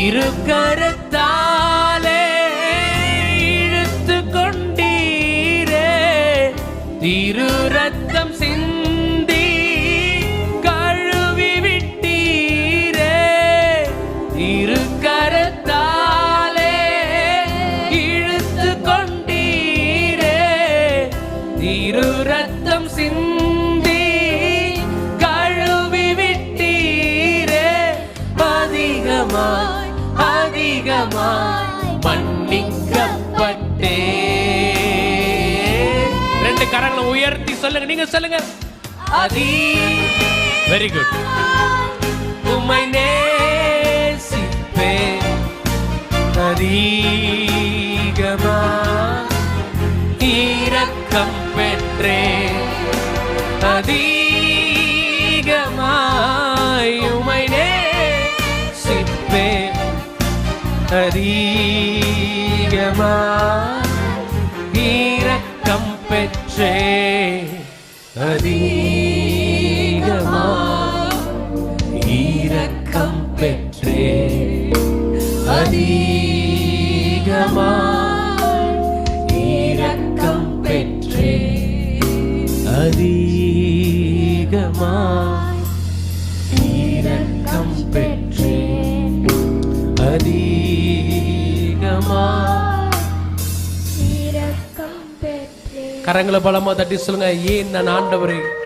திருக்கரத்தாலே இழுத்து கொண்டீரே, திரு ரத்தம் சிந்தி கழுவி விட்டீரே. திருக்கரத்தாலே இழுத்து கொண்டீரே, திரு ரத்தம் சிந்தி கழுவி விட்டீரே. அதிகமாய் அதிகமாய் மன்னிக்கப்பட்டே. ரெண்டு கரங்களை உயர்த்தி சொல்லுங்க, நீங்க சொல்லுங்க. Very good. உம்மை நேசிப்பே, அதிகமாய் இரக்கம் பெற்றே, அதிகமாய் உம்மை நேசிப்பே, அதிகமாய் இரக்கம் பெற்றே, அதிகமாய் இரக்கம் பெற்றே, அதிகமாய் இரக்கம் பெற்றே, அதிகமாய் இரக்கம் பெற்றே, அதிகமாய் இரக்கம் பெற்றே. கரங்களை பலமா தட்டி சொல்லுங்க, ஏன் நான் ஆண்டவரே